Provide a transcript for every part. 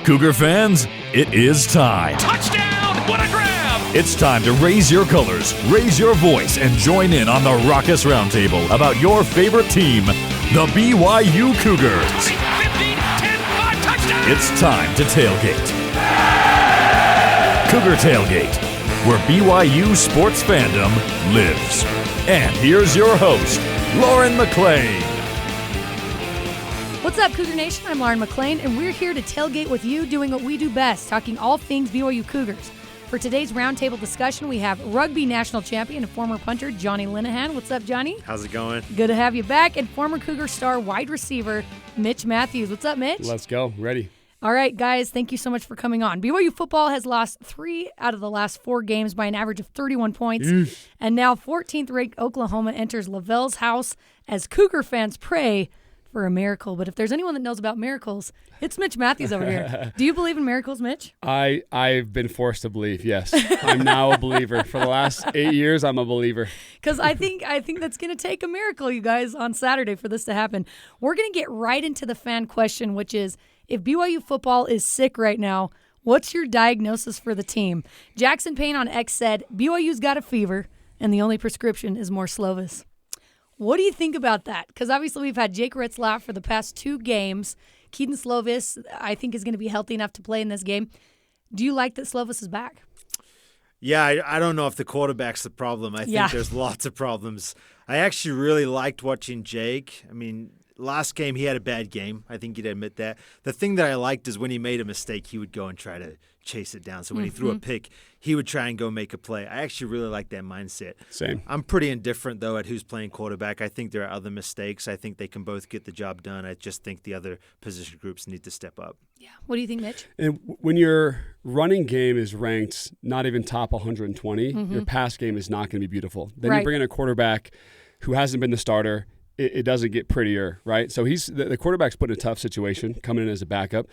Cougar fans, it is time. Touchdown! What a grab! It's time to raise your colors, raise your voice, and join in on the Raucous Roundtable about your favorite team, the BYU Cougars. 20, 15, 10, 5, touchdown! It's time to tailgate. Cougar Tailgate, where BYU sports fandom lives. And here's your host, Lauren McClain. What's up, Cougar Nation? I'm Lauren McClain, and we're here to tailgate with you, doing what we do best, talking all things BYU Cougars. For today's roundtable discussion, we have rugby national champion and former punter Jonny Linehan. What's up, Johnny? How's it going? Good to have you back. And former Cougar star wide receiver Mitch Matthews. What's up, Mitch? Let's go. Ready. All right, guys, thank you so much for coming on. BYU football has lost 3 out of the last 4 games by an average of 31 points. And now 14th-ranked Oklahoma enters Lavelle's house as Cougar fans pray for a miracle. But if there's anyone that knows about miracles, it's Mitch Matthews over here. Do you believe in miracles, Mitch? I've been forced to believe, yes. I'm now a believer. For the last 8 years, I'm a believer. Because I think that's going to take a miracle, you guys, on Saturday for this to happen. We're going to get right into the fan question, which is, if BYU football is sick right now, what's your diagnosis for the team? Jackson Payne on X said, BYU's got a fever, and the only prescription is more Slovis. What do you think about that? Because obviously we've had Jake Ritzlaff for the past 2 games. Keaton Slovis, I think, is going to be healthy enough to play in this game. Do you like that Slovis is back? Yeah, I don't know if the quarterback's the problem. I think there's lots of problems. I actually really liked watching Jake. I mean, last game he had a bad game. I think you'd admit that. The thing that I liked is when he made a mistake, he would go and try to chase it down. So when he threw a pick, he would try and go make a play. I actually really like that mindset. Same. I'm pretty indifferent, though, at who's playing quarterback. I think there are other mistakes. I think they can both get the job done. I just think the other position groups need to step up. Yeah. What do you think, Mitch? And when your running game is ranked not even top 120, your pass game is not going to be beautiful. Then you bring in a quarterback who hasn't been the starter. It doesn't get prettier, right? So the quarterback's put in a tough situation, coming in as a backup.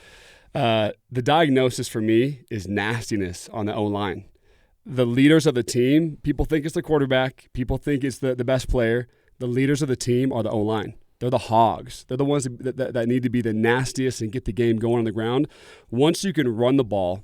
The diagnosis for me is nastiness on the O-line. The leaders of the team, people think it's the quarterback. People think it's the best player. The leaders of the team are the O-line. They're the hogs. They're the ones that need to be the nastiest and get the game going on the ground. Once you can run the ball,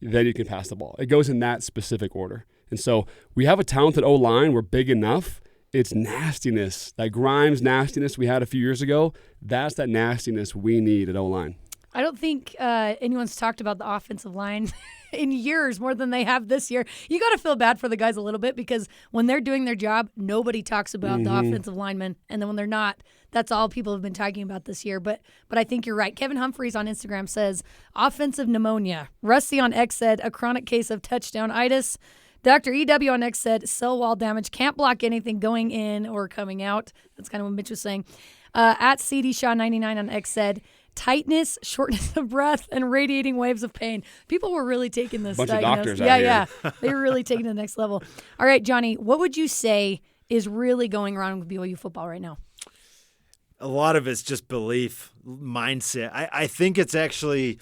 then you can pass the ball. It goes in that specific order. And so we have a talented O-line. We're big enough. It's nastiness. That Grimes nastiness we had a few years ago, that's that nastiness we need at O-line. I don't think anyone's talked about the offensive line in years more than they have this year. You got to feel bad for the guys a little bit because when they're doing their job, nobody talks about the offensive linemen. And then when they're not, that's all people have been talking about this year. But I think you're right. Kevin Humphreys on Instagram says, offensive pneumonia. Rusty on X said, a chronic case of touchdown-itis. Dr. EW on X said, cell wall damage, can't block anything going in or coming out. That's kind of what Mitch was saying. At CD Shaw 99 on X said, tightness, shortness of breath, and radiating waves of pain. People were really taking this bunch diagnosis. of doctors out here. They were really taking it to the next level. All right, Johnny, what would you say is really going wrong with BYU football right now? A lot of it's just belief, mindset. I think it's actually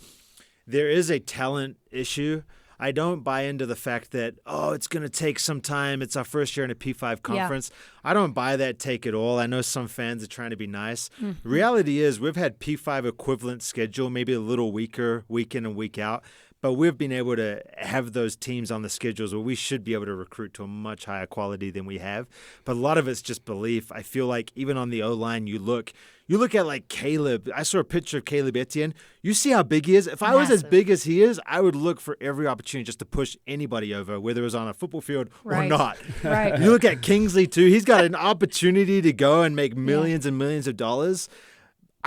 there is a talent issue. I don't buy into the fact that, it's going to take some time. It's our first year in a P5 conference. Yeah. I don't buy that take at all. I know some fans are trying to be nice. The reality is we've had P5 equivalent schedule, maybe a little weaker week in and week out. But we've been able to have those teams on the schedules where we should be able to recruit to a much higher quality than we have. But a lot of it's just belief. I feel like even on the O-line, you look at like Caleb. I saw a picture of Caleb Etienne. You see how big he is? If I was as big as he is, I would look for every opportunity just to push anybody over, whether it was on a football field or not. Right. You look at Kingsley, too. He's got an opportunity to go and make millions and millions of dollars.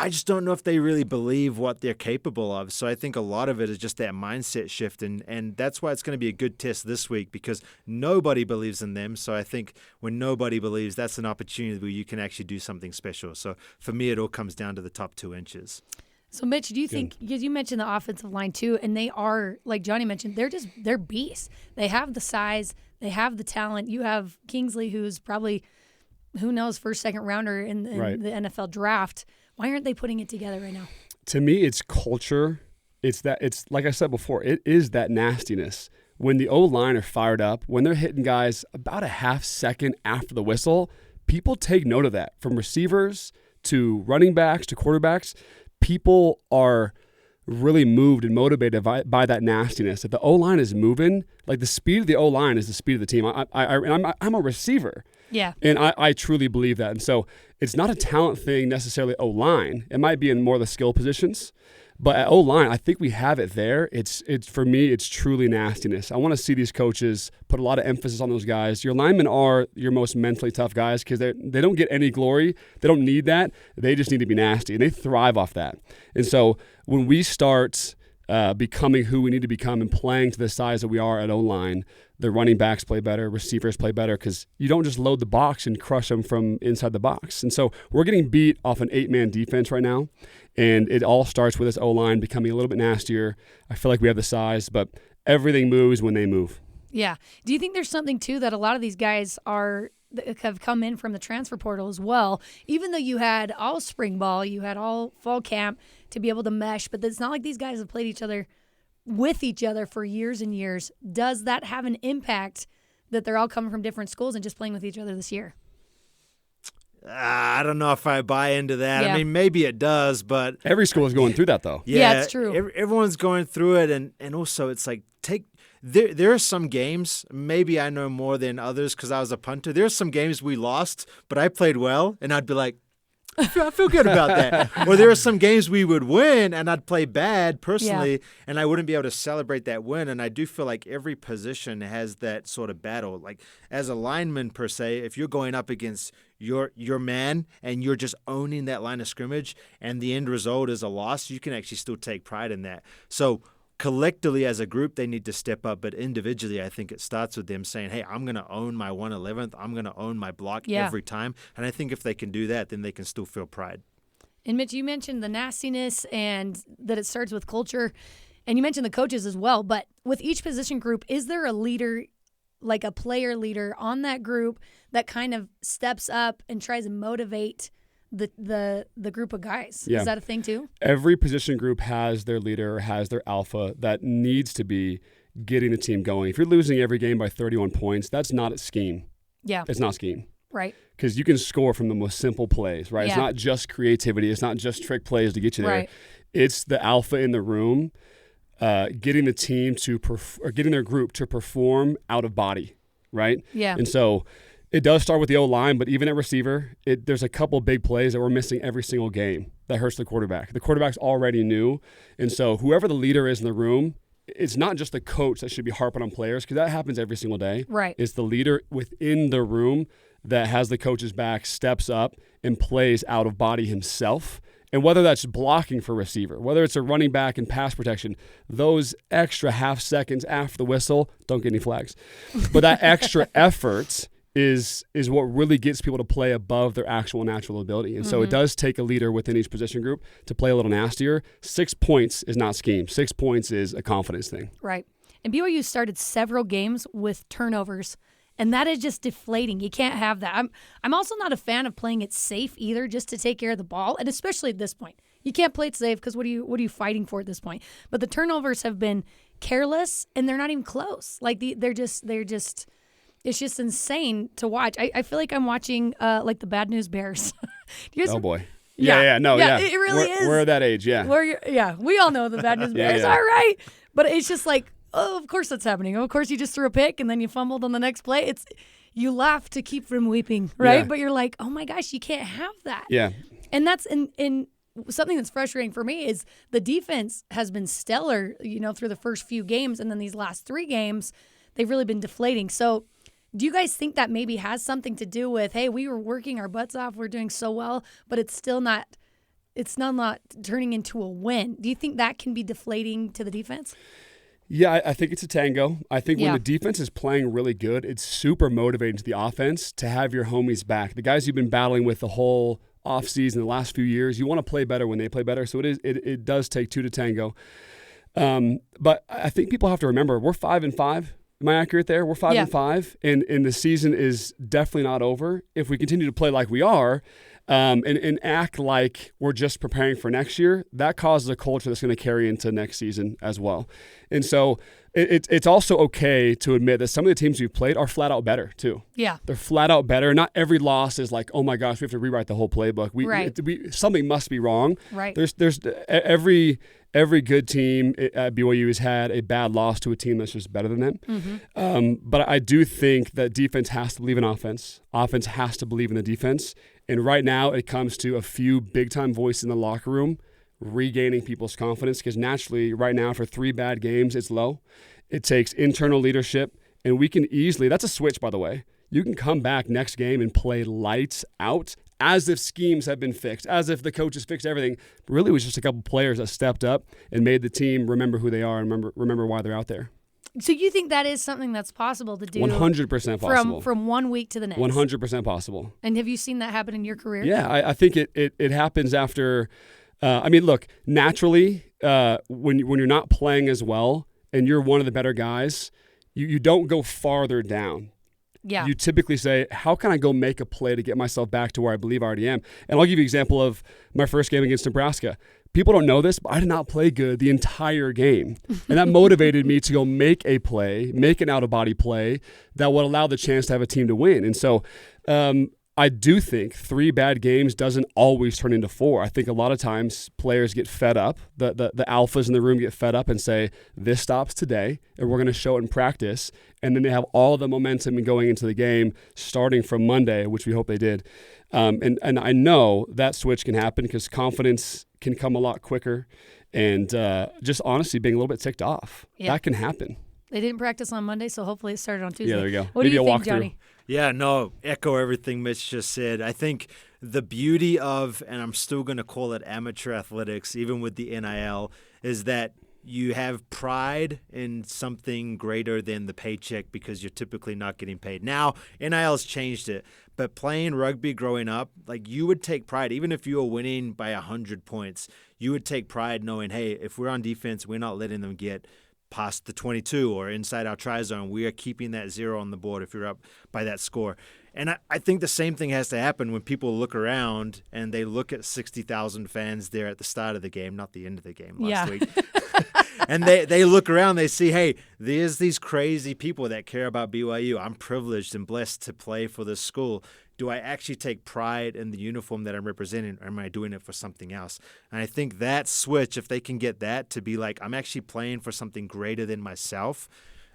I just don't know if they really believe what they're capable of. So I think a lot of it is just that mindset shift. And that's why it's going to be a good test this week because nobody believes in them. So I think when nobody believes, that's an opportunity where you can actually do something special. So for me, it all comes down to the top 2 inches. So, Mitch, do you think, because you mentioned the offensive line too, and they are, like Johnny mentioned, they're beasts. They have the size, they have the talent. You have Kingsley, who's probably, who knows, first, second rounder in the NFL draft. Why aren't they putting it together right now? To me, it's culture. It's like I said before, it is that nastiness. When the O-line are fired up, when they're hitting guys about a half second after the whistle, people take note of that. From receivers to running backs to quarterbacks, people are really moved and motivated by that nastiness. If the O-line is moving, like the speed of the O-line is the speed of the team. I'm a receiver. Yeah. And I truly believe that. And so it's not a talent thing necessarily O-line. It might be in more of the skill positions. But at O-line, I think we have it there. It's for me, it's truly nastiness. I want to see these coaches put a lot of emphasis on those guys. Your linemen are your most mentally tough guys because they don't get any glory. They don't need that. They just need to be nasty, and they thrive off that. And so when we start becoming who we need to become and playing to the size that we are at O-line, the running backs play better, receivers play better, because you don't just load the box and crush them from inside the box. And so we're getting beat off an 8-man defense right now, and it all starts with this O-line becoming a little bit nastier. I feel like we have the size, but everything moves when they move. Yeah. Do you think there's something, too, that a lot of these guys have come in from the transfer portal as well? Even though you had all spring ball, you had all fall camp to be able to mesh, but it's not like these guys have played with each other for years and years. Does that have an impact that they're all coming from different schools and just playing with each other this year? I don't know if I buy into that. Yeah. I mean, maybe it does, but Every school is going through that, though. Yeah, it's true. Everyone's going through it, and also it's like there are some games, maybe I know more than others because I was a punter. There's some games we lost, but I played well, and I'd be like, I feel good about that. Or there are some games we would win, and I'd play bad personally, and I wouldn't be able to celebrate that win. And I do feel like every position has that sort of battle. Like as a lineman per se, if you're going up against your man and you're just owning that line of scrimmage, and the end result is a loss, you can actually still take pride in that. So collectively as a group, they need to step up, but individually, I think it starts with them saying, hey, I'm going to own my 1/11th. I'm going to own my block every time. And I think if they can do that, then they can still feel pride. And Mitch, you mentioned the nastiness and that it starts with culture, and you mentioned the coaches as well, but with each position group, is there a leader, like a player leader on that group that kind of steps up and tries to motivate the group of guys? Yeah. Is that a thing too? Every position group has their leader, has their alpha that needs to be getting the team going. If you're losing every game by 31 points, that's not a scheme. Yeah. It's not scheme. Right. Because you can score from the most simple plays, right? Yeah. It's not just creativity. It's not just trick plays to get you there. Right. It's the alpha in the room getting the team or getting their group to perform out of body, right? Yeah. And so it does start with the O-line, but even at receiver, there's a couple big plays that we're missing every single game that hurts the quarterback. The quarterback's already new, and so whoever the leader is in the room, it's not just the coach that should be harping on players, because that happens every single day. Right. It's the leader within the room that has the coach's back, steps up, and plays out of body himself. And whether that's blocking for receiver, whether it's a running back and pass protection, those extra half seconds after the whistle, don't get any flags, but that extra effort is what really gets people to play above their actual natural ability. And so it does take a leader within each position group to play a little nastier. 6 points is not scheme. 6 points is a confidence thing. Right. And BYU started several games with turnovers, and that is just deflating. You can't have that. I'm also not a fan of playing it safe either, just to take care of the ball, and especially at this point. You can't play it safe because what are you fighting for at this point? But the turnovers have been careless, and they're not even close. Like they're just it's just insane to watch. I feel like I'm watching like the Bad News Bears. Oh boy. Yeah. It really is. We're at that age, yeah. We all know the Bad News Bears. Yeah. All right. But it's just like, oh, of course that's happening. Of course you just threw a pick and then you fumbled on the next play. You laugh to keep from weeping, right? Yeah. But you're like, oh my gosh, you can't have that. Yeah. And that's in something that's frustrating for me is the defense has been stellar, through the first few games, and then these last 3 games, they've really been deflating. So do you guys think that maybe has something to do with, hey, we were working our butts off, we're doing so well, but it's still not turning into a win? Do you think that can be deflating to the defense? Yeah, I think it's a tango. I think when the defense is playing really good, it's super motivating to the offense to have your homies back. The guys you've been battling with the whole offseason, the last few years, you want to play better when they play better. So it does take 2 to tango. But I think people have to remember, we're 5-5. Am I accurate there? We're 5-5, and the season is definitely not over. If we continue to play like we are, and act like we're just preparing for next year, that causes a culture that's going to carry into next season as well. And so it's also okay to admit that some of the teams we've played are flat out better too. Yeah. They're flat out better. Not every loss is like, oh my gosh, we have to rewrite the whole playbook. Right. Something must be wrong. Right. There's every every good team at BYU has had a bad loss to a team that's just better than them. But I do think that defense has to believe in offense. Offense has to believe in the defense. And right now it comes to a few big-time voices in the locker room regaining people's confidence, because naturally right now for 3 bad games, it's low. It takes internal leadership, and we can easily – that's a switch, by the way. You can come back next game and play lights out as if schemes have been fixed, as if the coaches fixed everything. But really, it was just a couple players that stepped up and made the team remember who they are and remember why they're out there. So you think that is something that's possible to do? 100% possible. From 1 week to the next? 100% possible. And have you seen that happen in your career? Yeah, I think it happens after look, naturally, when you're not playing as well and you're one of the better guys, you don't go farther down. Yeah. You typically say, how can I go make a play to get myself back to where I believe I already am? And I'll give you an example of my first game against Nebraska. People don't know this, but I did not play good the entire game. And that motivated me to go make a play, make an out-of-body play that would allow the chance to have a team to win. And so I do think 3 bad games doesn't always turn into 4. I think a lot of times players get fed up. The alphas in the room get fed up and say, this stops today, and we're going to show it in practice. And then they have all the momentum going into the game starting from Monday, which we hope they did. And I know that switch can happen because confidence can come a lot quicker. And just honestly being a little bit ticked off, that can happen. They didn't practice on Monday, so hopefully it started on Tuesday. Yeah, there you go. What Maybe do you a think, walkthrough. Johnny? Yeah, no, echo everything Mitch just said. I think the beauty of, and I'm still going to call it amateur athletics, even with the NIL, is that you have pride in something greater than the paycheck because you're typically not getting paid. Now, NIL's changed it, but playing rugby growing up, like you would take pride, even if you were winning by 100 points, you would take pride knowing, hey, if we're on defense, we're not letting them get past the 22 or inside our try zone. We are keeping that 0 on the board if you're up by that score. And I think the same thing has to happen when people look around and they look at 60,000 fans there at the start of the game, not the end of the game last week. And they look around, they see, hey, there's these crazy people that care about BYU. I'm privileged and blessed to play for this school. Do I actually take pride in the uniform that I'm representing, or am I doing it for something else? And I think that switch, if they can get that to be like, I'm actually playing for something greater than myself,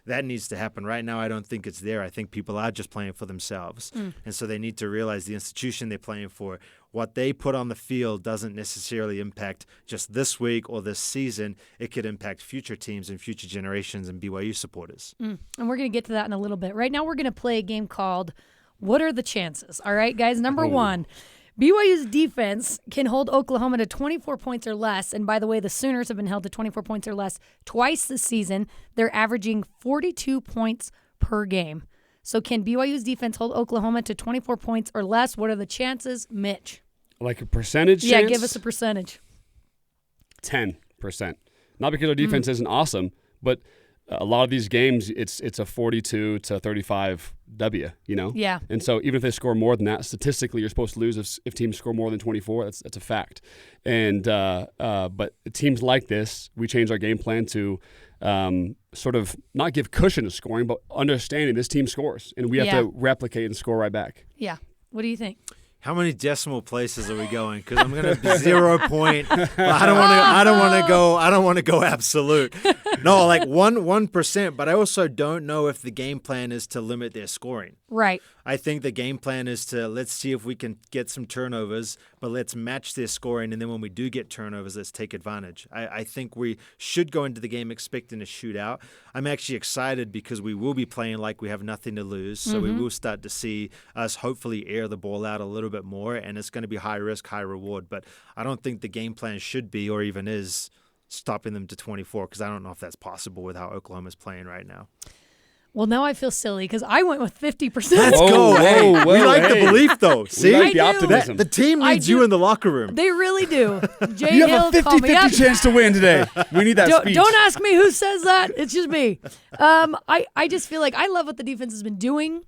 that needs to happen. Right now, I don't think it's there. I think people are just playing for themselves. And so they need to realize the institution they're playing for, what they put on the field doesn't necessarily impact just this week or this season. It could impact future teams and future generations and BYU supporters. And we're going to get to that in a little bit. Right now, we're going to play a game called What Are the Chances? All right, guys. Number 1, BYU's defense can hold Oklahoma to 24 points or less. And by the way, the Sooners have been held to 24 points or less twice this season. They're averaging 42 points per game. So can BYU's defense hold Oklahoma to 24 points or less? What are the chances, Mitch? Like a percentage Yeah, chance? give us a percentage. 10%. Not because our defense isn't awesome, but a lot of these games, it's a 42 to 35 W, you know? Yeah. And so even if they score more than that, statistically you're supposed to lose if teams score more than 24. That's a fact. And but teams like this, we change our game plan to sort of not give cushion to scoring, but understanding this team scores, and we have to replicate and score right back. Yeah. What do you think? How many decimal places are we going? Because I'm going to be 0 point. But I don't want to go absolute. No, like 1%. But I also don't know if the game plan is to limit their scoring. Right. I think the game plan is to let's see if we can get some turnovers, but let's match their scoring. And then when we do get turnovers, let's take advantage. I think we should go into the game expecting a shootout. I'm actually excited because we will be playing like we have nothing to lose. So we will start to see us hopefully air the ball out a little bit more. And it's going to be high risk, high reward. But I don't think the game plan should be or even is stopping them to 24 because I don't know if that's possible with how Oklahoma's playing right now. Well, now I feel silly because I went with 50%. Let's go. Hey, we like the belief, though. See? We like the I do. optimism. The team needs you in the locker room. They really do. Jay You Hill, have a call me up. 50-50 chance to win today. We need that speech. Don't ask me who says that. It's just me. I just feel like I love what the defense has been doing.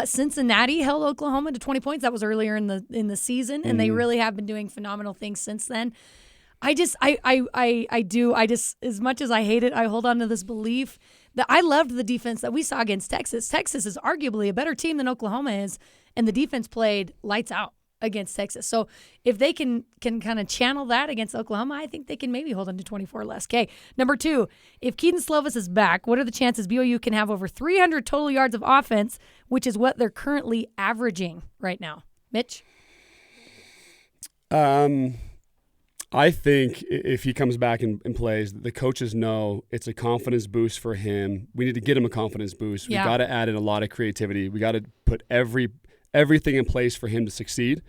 Cincinnati held Oklahoma to 20 points. That was earlier in the season, and they really have been doing phenomenal things since then. I do. As much as I hate it, I hold on to this belief that I loved the defense that we saw against Texas. Texas is arguably a better team than Oklahoma is, and the defense played lights out against Texas. So if they can kind of channel that against Oklahoma, I think they can maybe hold them to 24 less. Okay, number 2, if Keaton Slovis is back, what are the chances BYU can have over 300 total yards of offense, which is what they're currently averaging right now? Mitch? I think if he comes back and plays, the coaches know it's a confidence boost for him. We need to get him a confidence boost. We got to add in a lot of creativity. We got to put everything in place for him to succeed.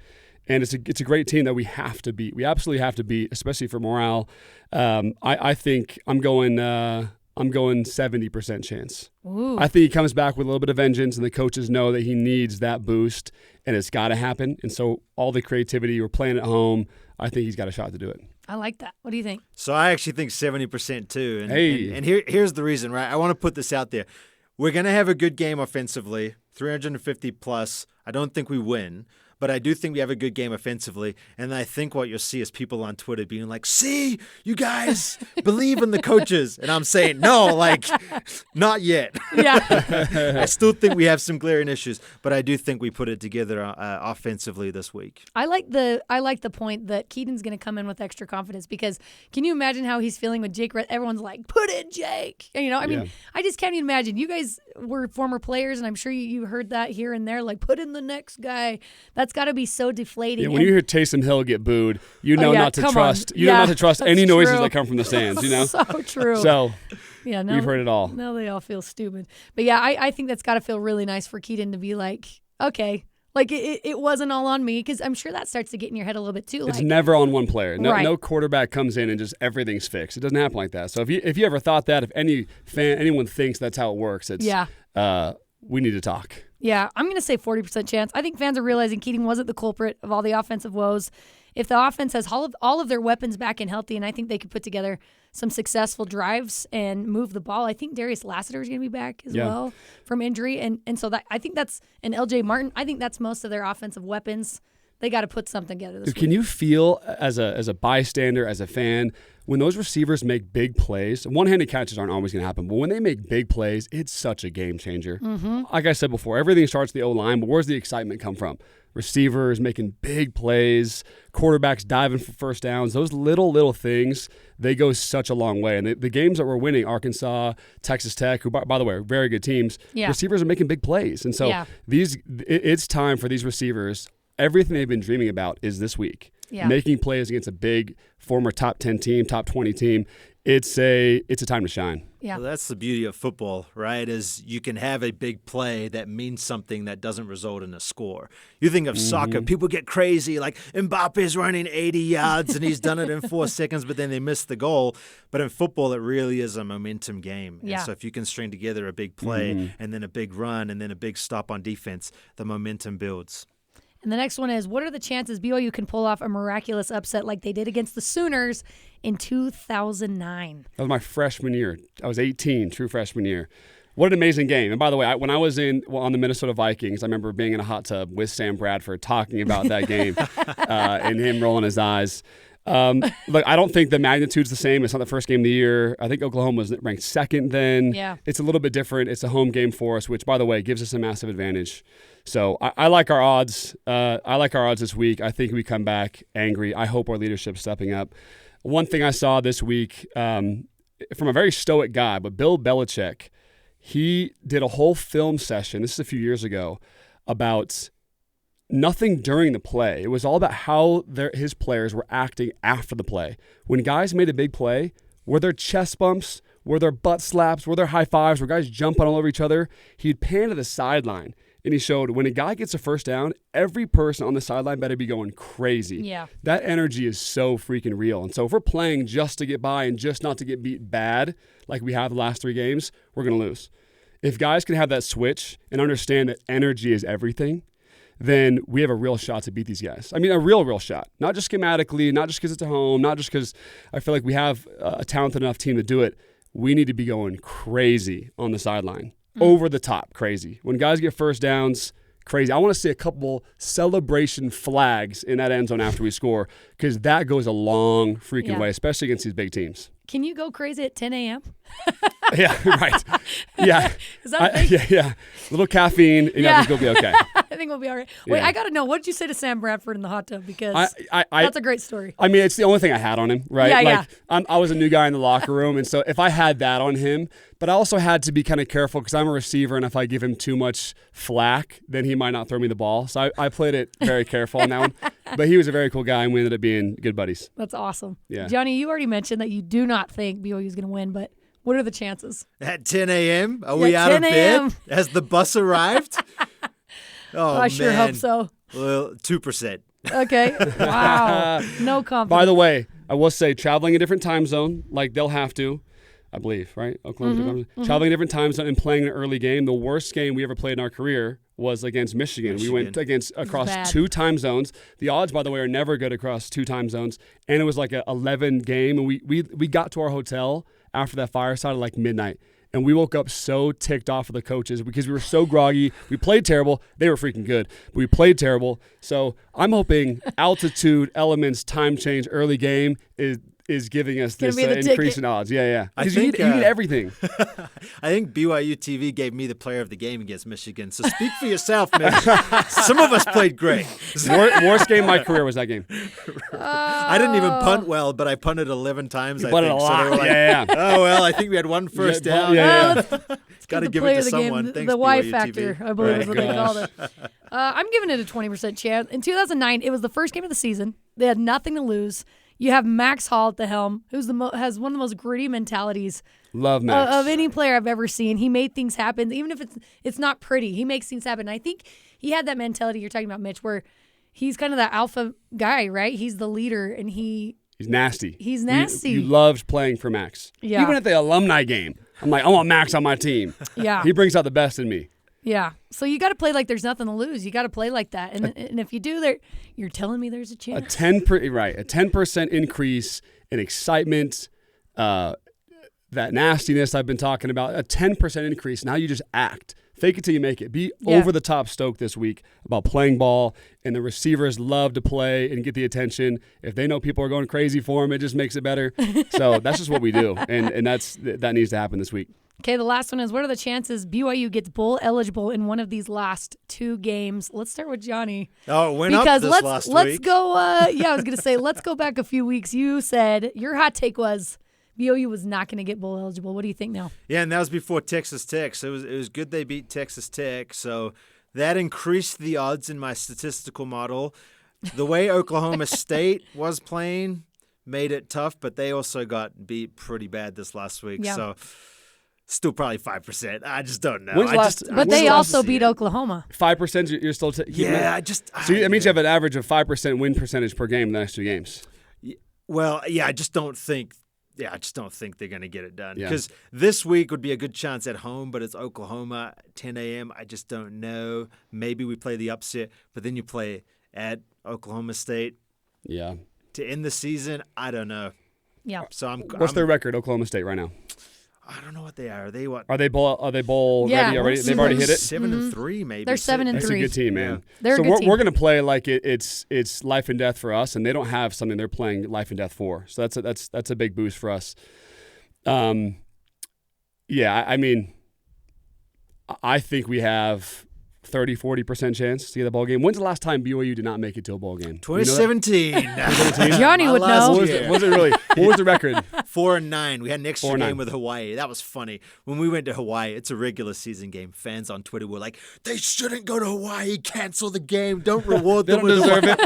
And it's a great team that we have to beat. We absolutely have to beat, especially for morale. I think I'm going 70% chance. Ooh. I think he comes back with a little bit of vengeance, and the coaches know that he needs that boost, and it's got to happen. And so all the creativity, we're playing at home, I think he's got a shot to do it. I like that. What do you think? So I actually think 70% too. And here's the reason, right? I want to put this out there. We're going to have a good game offensively, 350 plus. I don't think we win, but I do think we have a good game offensively. And I think what you'll see is people on Twitter being like, see, you guys believe in the coaches. And I'm saying, no, like, not yet. Yeah. I still think we have some glaring issues, but I do think we put it together offensively this week. I like the point that Keaton's going to come in with extra confidence, because can you imagine how he's feeling with Jake? Everyone's like, put in Jake. I mean, I just can't even imagine. You guys were former players, and I'm sure you heard that here and there, like, put in the next guy. That's got to be so deflating. Yeah, when you hear Taysom Hill get booed, you know not to trust. You know not to trust any noises that come from the stands. You know, so true. So yeah, we've heard it all. Now they all feel stupid. But yeah, I think that's got to feel really nice for Keaton to be like, okay, like it wasn't all on me, because I'm sure that starts to get in your head a little bit too. It's like, never on one player. No, right. No quarterback comes in and just everything's fixed. It doesn't happen like that. So if you ever thought that, if anyone thinks that's how it works, it's we need to talk. Yeah, I'm going to say 40% chance. I think fans are realizing Keaton wasn't the culprit of all the offensive woes. If the offense has all of their weapons back and healthy, and I think they could put together some successful drives and move the ball. I think Darius Lassiter is going to be back as well from injury. And so that I think that's an LJ Martin. I think that's most of their offensive weapons. They got to put something together this week. Can you feel as a bystander, as a fan, when those receivers make big plays? One-handed catches aren't always going to happen, but when they make big plays, it's such a game changer. Mm-hmm. Like I said before, everything starts at the O-line, but where's the excitement come from? Receivers making big plays, quarterbacks diving for first downs. Those little things, they go such a long way. And the games that we're winning, Arkansas, Texas Tech, who, by the way, are very good teams, receivers are making big plays. And so it's time for these receivers. Everything they've been dreaming about is this week. Yeah. Making plays against a big former top 10 team, top 20 team. It's a time to shine. Yeah. Well, that's the beauty of football, right? Is you can have a big play that means something that doesn't result in a score. You think of soccer, people get crazy, like Mbappe's running 80 yards and he's done it in 4 seconds, but then they miss the goal. But in football, it really is a momentum game. Yeah. And so if you can string together a big play and then a big run and then a big stop on defense, the momentum builds. And the next one is, what are the chances BYU can pull off a miraculous upset like they did against the Sooners in 2009? That was my freshman year. I was 18, true freshman year. What an amazing game. And by the way, when I was on the Minnesota Vikings, I remember being in a hot tub with Sam Bradford talking about that game and him rolling his eyes. Look, I don't think the magnitude's the same. It's not the first game of the year. I think Oklahoma was ranked second then. Yeah. It's a little bit different. It's a home game for us, which, by the way, gives us a massive advantage. So I like our odds. I like our odds this week. I think we come back angry. I hope our leadership's stepping up. One thing I saw this week from a very stoic guy, but Bill Belichick, he did a whole film session, this is a few years ago, about nothing during the play. It was all about how his players were acting after the play. When guys made a big play, were there chest bumps, were there butt slaps, were there high fives, were guys jumping all over each other? He'd pan to the sideline, and he showed when a guy gets a first down, every person on the sideline better be going crazy. Yeah. That energy is so freaking real. And so if we're playing just to get by and just not to get beat bad, like we have the last 3 games, we're going to lose. If guys can have that switch and understand that energy is everything, then we have a real shot to beat these guys. I mean, a real shot. Not just schematically, not just because it's at home, not just because I feel like we have a talented enough team to do it. We need to be going crazy on the sideline. Over the top crazy. When guys get first downs, crazy. I want to see a couple celebration flags in that end zone after we score, because that goes a long freaking way, especially against these big teams. Can you go crazy at 10 a.m.? Yeah, right. Yeah. Is that a thing? Yeah. Little caffeine, and I think you'll be okay. I think we'll be all right. Wait, Yeah. I got to know, what did you say to Sam Bradford in the hot tub? Because that's a great story. I mean, it's the only thing I had on him, right? Yeah, I was a new guy in the locker room, and so if I had that on him, but I also had to be kind of careful because I'm a receiver, and if I give him too much flack, then he might not throw me the ball. So I played it very careful on that one. But he was a very cool guy, and we ended up being good buddies. That's awesome. Yeah. Jonny, you already mentioned that you do not think BYU is going to win, but what are the chances? At 10 a.m.? Are we out of bed? Has the bus arrived? Oh, I sure man. hope so. Well, 2%. Okay. Wow. No confidence. By the way, I will say traveling a different time zone, like they'll have to, I believe, right? Oklahoma, traveling a different time zone and playing an early game. The worst game we ever played in our career was against Michigan. We went across 2 time zones. The odds, by the way, are never good across 2 time zones. And it was like a 11 game. And we got to our hotel after that fireside at like midnight. And we woke up so ticked off of the coaches because we were so groggy. We played terrible. They were freaking good, but we played terrible. So I'm hoping altitude, elements, time change, early game is giving us this increase in odds. Yeah. Because you need everything. I think BYUtv gave me the player of the game against Michigan. So speak for yourself, man. Some of us played great. Worst game of my career was that game. I didn't even punt well, but I punted 11 times. You punted a lot. So they were like, yeah. Oh, well, I think we had one first down. Yeah. It's got to give it to someone. Thanks, the Y BYU factor, TV. I believe is what they called it. I'm giving it a 20% chance. In 2009, it was the first game of the season. They had nothing to lose. You have Max Hall at the helm, who's has one of the most gritty mentalities Love Max. of any player I've ever seen. He made things happen, even if it's not pretty. He makes things happen. And I think he had that mentality you're talking about, Mitch, where he's kind of that alpha guy, right? He's the leader, and he's nasty. He's nasty. You loved playing for Max. Yeah. Even at the alumni game, I'm like, I want Max on my team. Yeah. He brings out the best in me. Yeah. So you got to play like there's nothing to lose. You got to play like that. And if you do, you're telling me there's a chance. A 10% increase in excitement, that nastiness I've been talking about, a 10% increase. Now you just act. Fake it till you make it. Be over the top stoked this week about playing ball, and the receivers love to play and get the attention. If they know people are going crazy for them, it just makes it better. So that's just what we do, and that needs to happen this week. Okay, the last one is, what are the chances BYU gets bowl eligible in one of these last 2 games? Let's start with Jonny. Oh, it went up this last week. Let's go. I was going to say, let's go back a few weeks. You said your hot take was BYU was not going to get bowl eligible. What do you think now? Yeah, and that was before Texas Tech. So it was good they beat Texas Tech. So that increased the odds in my statistical model. The way Oklahoma State was playing made it tough, but they also got beat pretty bad this last week. Yeah. So still probably 5%. I just don't know. But they also beat Oklahoma. 5%. You're still yeah. So that means you have an average of 5% win percentage per game in the next 2 games. Well, yeah, I just don't think they're going to get it done. Because this week would be a good chance at home, but it's Oklahoma, 10 a.m. I just don't know. Maybe we play the upset, but then you play at Oklahoma State. Yeah. To end the season, I don't know. Yeah. So what's their record, Oklahoma State, right now? I don't know what they are. Are they what? Are they bowl ready already? They've already hit it? 7-3 maybe. They're 7-3. That's a good team, man. They're so a good team. We're going to play like it's life and death for us, and they don't have something they're playing life and death for. So that's a big boost for us. I mean, I think we have 30-40% chance to get a bowl game. When's the last time BYU did not make it to a bowl game? 2017. Jonny would know. What was it really? What was the record? 4-9. We had an extra 4-9. game with Hawaii. That was funny. When we went to Hawaii, it's a regular season game. Fans on Twitter were like, they shouldn't go to Hawaii. Cancel the game. Don't reward them. They don't deserve it.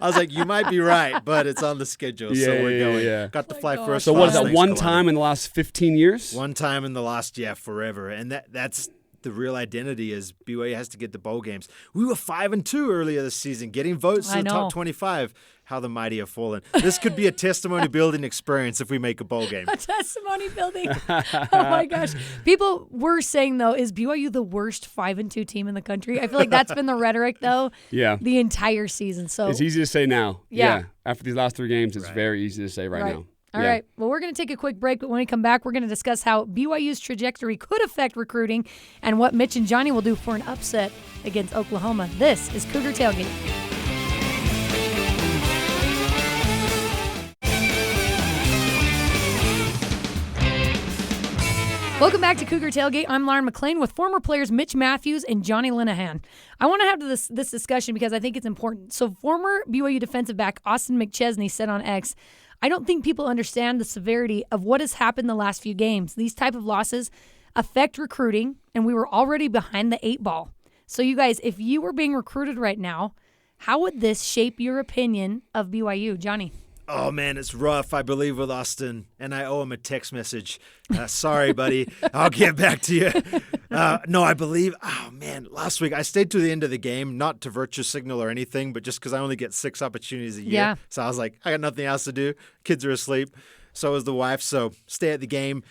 I was like, you might be right, but it's on the schedule, so we're going. Yeah. Got to fly first. So what is that, Thanks, one Kalani. time in the last 15 years? One time in the last, forever. And that's the real identity is BYU has to get the bowl games. We were 5-2 earlier this season, getting votes to the top 25. How the mighty have fallen. This could be a testimony building experience if we make a bowl game. A testimony building. Oh my gosh. People were saying, though, is BYU the worst 5-2 team in the country? I feel like that's been the rhetoric, though, the entire season. So it's easy to say now. Yeah. After these last 3 games, it's very easy to say right now. All right. Well, we're going to take a quick break, but when we come back, we're going to discuss how BYU's trajectory could affect recruiting and what Mitch and Jonny will do for an upset against Oklahoma. This is Cougar Tailgate. Welcome back to Cougar Tailgate. I'm Lauren McClain with former players Mitch Matthews and Jonny Linehan. I want to have this discussion because I think it's important. So former BYU defensive back Austin McChesney said on X, I don't think people understand the severity of what has happened the last few games. These type of losses affect recruiting, and we were already behind the 8 ball. So you guys, if you were being recruited right now, how would this shape your opinion of BYU? Jonny? Oh, man, it's rough, I believe, with Austin, and I owe him a text message. Sorry, buddy. I'll get back to you. No, I believe, last week I stayed to the end of the game, not to virtue signal or anything, but just because I only get 6 opportunities a year. Yeah. So I was like, I got nothing else to do. Kids are asleep. So is the wife, so stay at the game.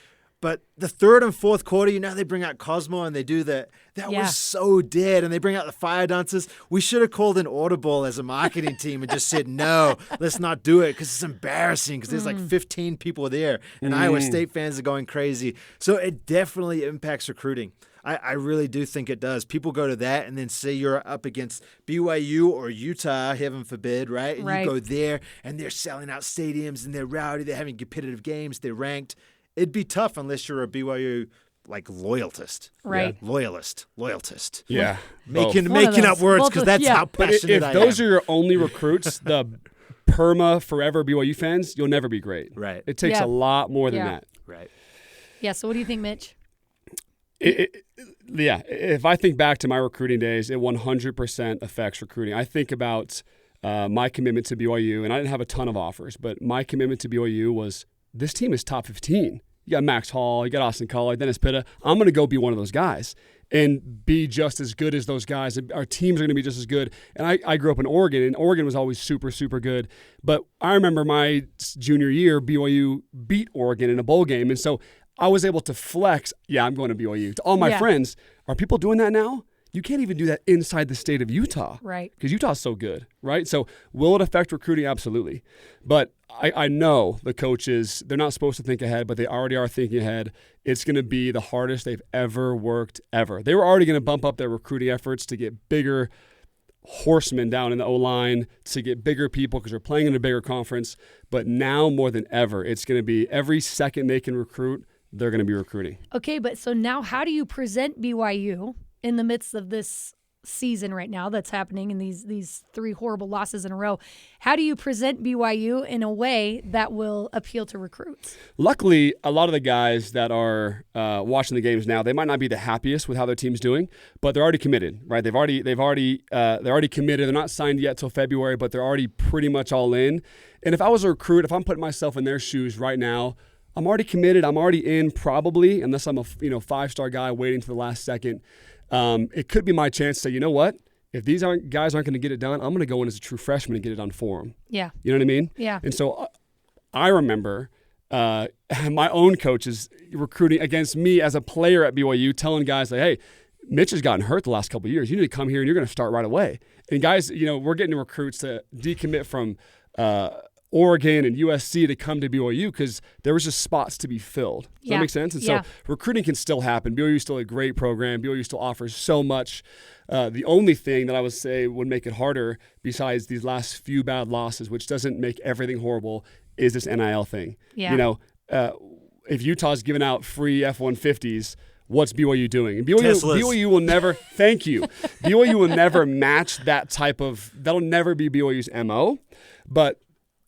But the third and fourth quarter, they bring out Cosmo and they do that. That was so dead. And they bring out the fire dancers. We should have called an audible as a marketing team and just said, no, let's not do it because it's embarrassing because there's like 15 people there and Iowa State fans are going crazy. So it definitely impacts recruiting. I really do think it does. People go to that and then say you're up against BYU or Utah, heaven forbid, right? And you go there and they're selling out stadiums and they're rowdy. They're having competitive games. They're ranked. It'd be tough unless you're a BYU loyalist. Right. Yeah. Loyalist. Yeah. Making up words because that's how passionate I am. If those are your only recruits, the forever BYU fans, you'll never be great. Right. It takes a lot more than that. Right. Yeah, so what do you think, Mitch? If I think back to my recruiting days, it 100% affects recruiting. I think about my commitment to BYU, and I didn't have a ton of offers, but my commitment to BYU was this team is top 15. You got Max Hall, you got Austin Collar, Dennis Pitta. I'm going to go be one of those guys and be just as good as those guys. Our teams are going to be just as good. And I grew up in Oregon, and Oregon was always super, super good. But I remember my junior year, BYU beat Oregon in a bowl game. And so I was able to flex, I'm going to BYU. To all my friends, are people doing that now? You can't even do that inside the state of Utah. Right. Because Utah's so good, right? So will it affect recruiting? Absolutely. But I know the coaches, they're not supposed to think ahead, but they already are thinking ahead. It's going to be the hardest they've ever worked ever. They were already going to bump up their recruiting efforts to get bigger horsemen down in the O-line, to get bigger people because they're playing in a bigger conference. But now more than ever, it's going to be every second they can recruit, they're going to be recruiting. Okay, but so now how do you present BYU in the midst of this season right now that's happening in these 3 horrible losses in a row? How do you present BYU in a way that will appeal to recruits? Luckily, a lot of the guys that are watching the games now, they might not be the happiest with how their team's doing, but they're already committed, right? They're already committed. They're not signed yet till February, but they're already pretty much all in. And if I was a recruit, if I'm putting myself in their shoes right now, I'm already committed. I'm already in probably, unless I'm a 5-star guy waiting to the last second. It could be my chance to say, you know what? If these guys aren't going to get it done, I'm going to go in as a true freshman and get it done for them. Yeah. You know what I mean? Yeah. And so I remember my own coaches recruiting against me as a player at BYU, telling guys like, hey, Mitch has gotten hurt the last couple of years. You need to come here and you're going to start right away. And guys, we're getting recruits to decommit from Oregon and USC to come to BYU because there was just spots to be filled. Does that make sense? And so recruiting can still happen. BYU is still a great program. BYU still offers so much. The only thing that I would say would make it harder, besides these last few bad losses, which doesn't make everything horrible, is this NIL thing. Yeah. If Utah's giving out free F-150s, what's BYU doing? And BYU will never, thank you. BYU will never match that type of, that'll never be BYU's MO. But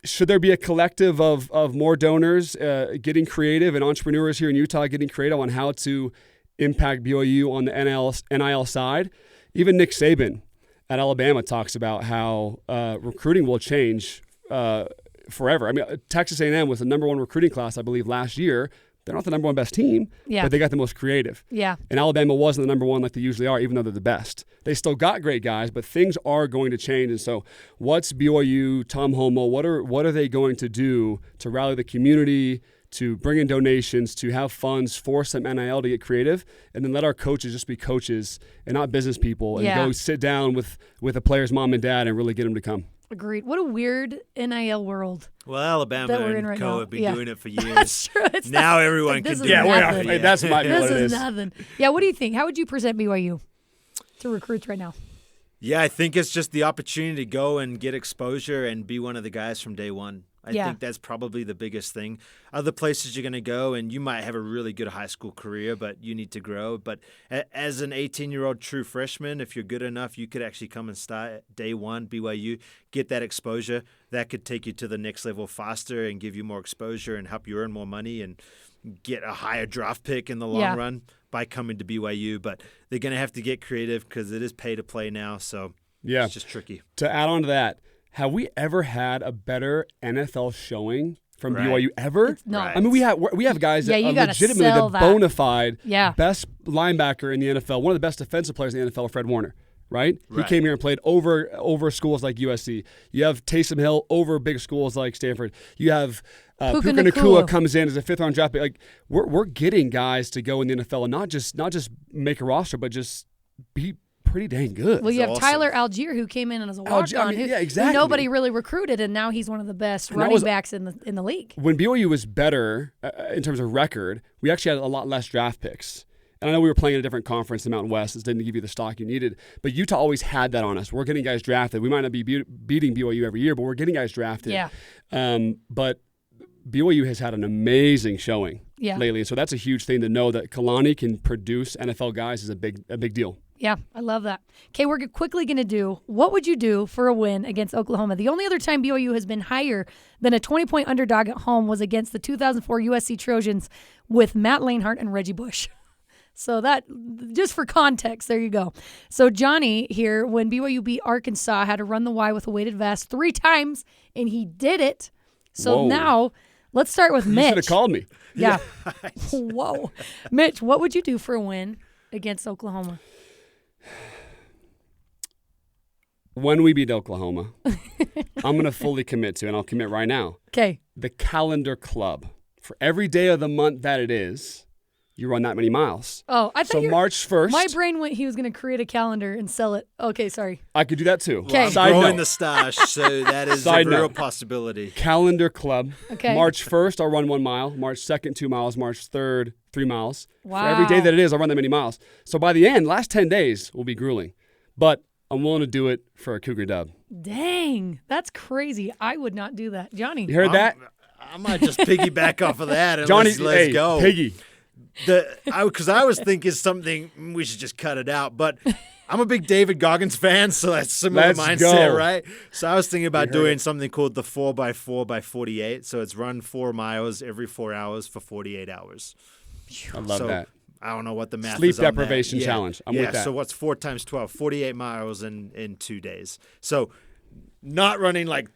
should there be a collective of more donors getting creative and entrepreneurs here in Utah getting creative on how to impact BYU on the NIL side? Even Nick Saban at Alabama talks about how recruiting will change forever. I mean, Texas A&M was the number 1 recruiting class, I believe, last year. They're not the number 1 best team, but they got the most creative. Yeah. And Alabama wasn't the number 1 like they usually are, even though they're the best. They still got great guys, but things are going to change. And so what's BYU, Tom Homo, what are they going to do to rally the community, to bring in donations, to have funds for some NIL to get creative, and then let our coaches just be coaches and not business people and go sit down with a player's mom and dad and really get them to come. Agreed. What a weird NIL world. Well, Alabama and right Co. now. have been doing it for years. That's true. Now everyone can do it. Yeah, that's my This is nothing. Yeah, what do you think? How would you present BYU to recruits right now? Yeah, I think it's just the opportunity to go and get exposure and be one of the guys from day one. I think that's probably the biggest thing. Other places you're going to go, and you might have a really good high school career, but you need to grow. But as an 18-year-old true freshman, if you're good enough, you could actually come and start day one, BYU, get that exposure. That could take you to the next level faster and give you more exposure and help you earn more money and get a higher draft pick in the long run by coming to BYU. But they're going to have to get creative because it is pay to play now, so it's just tricky. To add on to that, have we ever had a better NFL showing from BYU ever? No. Right. I mean, we have guys that are legitimately the bona fide best linebacker in the NFL, one of the best defensive players in the NFL, Fred Warner. Right? He came here and played over schools like USC. You have Taysom Hill over big schools like Stanford. You have Puka Nacua comes in as a 5th-round draft pick. Like we're getting guys to go in the NFL and not just make a roster, but just be pretty dang good. Well, you have Tyler Algier, who came in as a walk-on, who nobody really recruited, and now he's one of the best running backs in the league. When BYU was better in terms of record, we actually had a lot less draft picks. And I know we were playing in a different conference, the Mountain West. It didn't give you the stock you needed. But Utah always had that on us. We're getting guys drafted. We might not be beating BYU every year, but we're getting guys drafted. Yeah. But BYU has had an amazing showing lately. And so that's a huge thing to know that Kalani can produce NFL guys is a big deal. Yeah, I love that. Okay, we're quickly going to do, what would you do for a win against Oklahoma? The only other time BYU has been higher than a 20-point underdog at home was against the 2004 USC Trojans with Matt Lanehart and Reggie Bush. So that, just for context, there you go. So Jonny here, when BYU beat Arkansas, had to run the Y with a weighted vest 3 times, and he did it. So now, let's start with Mitch. You should have called me. Yeah. Whoa. Mitch, what would you do for a win against Oklahoma? When we beat Oklahoma, I'm going to fully commit to, and I'll commit right now. Okay. The calendar club. For every day of the month that it is, you run that many miles. Oh, I thought March 1st. My brain went he was going to create a calendar and sell it. Okay, sorry. I could do that too. Okay. I'm growing the stash, so that is a real possibility. Calendar club. Okay. March 1st, I'll run 1 mile. March 2nd, 2 miles. March 3rd, 3 miles. Wow. For every day that it is, I'll run that many miles. So by the end, last 10 days will be grueling. But I'm willing to do it for a Cougar dub. Dang, that's crazy. I would not do that. Jonny. You heard that? I might just piggyback off of that and Johnny, let's go. Piggy. Because I was thinking something, we should just cut it out. But I'm a big David Goggins fan, so that's similar mindset, right? So I was thinking about doing something called the 4x4x48. So it's run 4 miles every 4 hours for 48 hours. I love that. I don't know what the math Sleep is on that. deprivation challenge. I'm with that. So what's 4 times 12? 48 miles in 2 days. So not running like,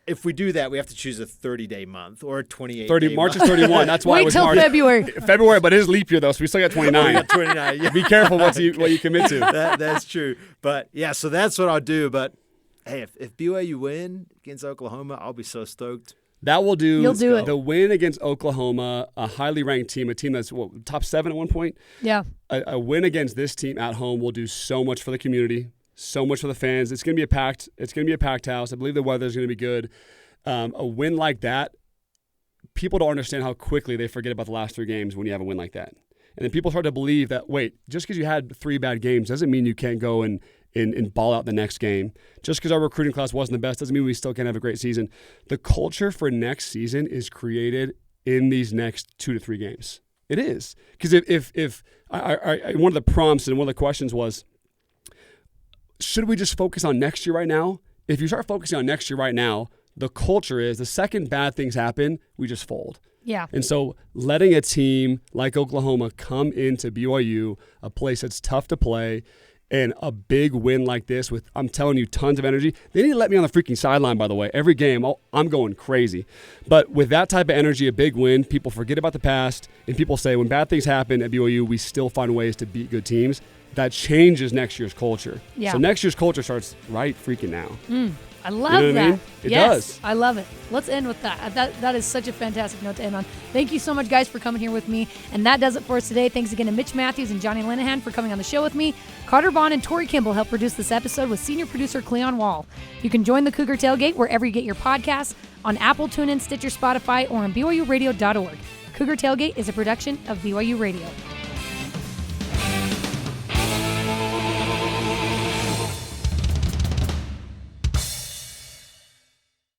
if we do that, we have to choose a 30-day month or a 28-day March month. is 31. That's why it was Wait till March. February. But it is leap year, though, so we still got 29. We got 29, yeah. Be careful what you commit to. That's true. But, yeah, so that's what I'll do. But, hey, if BYU win against Oklahoma, I'll be so stoked. That will do. You'll do it. The win against Oklahoma, a highly ranked team, a team that's top 7 at one point. Yeah. A win against this team at home will do so much for the community, so much for the fans. It's going to be a packed house. I believe the weather is going to be good. A win like that, people don't understand how quickly they forget about the last 3 games when you have a win like that. And then people start to believe that, wait, just because you had 3 bad games doesn't mean you can't go and ball out the next game. Just because our recruiting class wasn't the best doesn't mean we still can't have a great season. The culture for next season is created in these next 2 to 3 games. It is. Because if one of the prompts and one of the questions was, should we just focus on next year right now? If you start focusing on next year right now, the culture is the second bad things happen, we just fold. Yeah. And so letting a team like Oklahoma come into BYU, a place that's tough to play, and a big win like this with, I'm telling you, tons of energy. They need to let me on the freaking sideline, by the way. Every game, I'm going crazy. But with that type of energy, a big win, people forget about the past, and people say when bad things happen at BYU, we still find ways to beat good teams. That changes next year's culture. Yeah. So next year's culture starts right freaking now. I love that. I mean? It does. I love it. Let's end with that. That is such a fantastic note to end on. Thank you so much, guys, for coming here with me. And that does it for us today. Thanks again to Mitch Matthews and Jonny Linehan for coming on the show with me. Carter Bond and Tori Kimball helped produce this episode with senior producer Cleon Wall. You can join the Cougar Tailgate wherever you get your podcasts, on Apple, TuneIn, Stitcher, Spotify, or on BYURadio.org. Cougar Tailgate is a production of BYU Radio.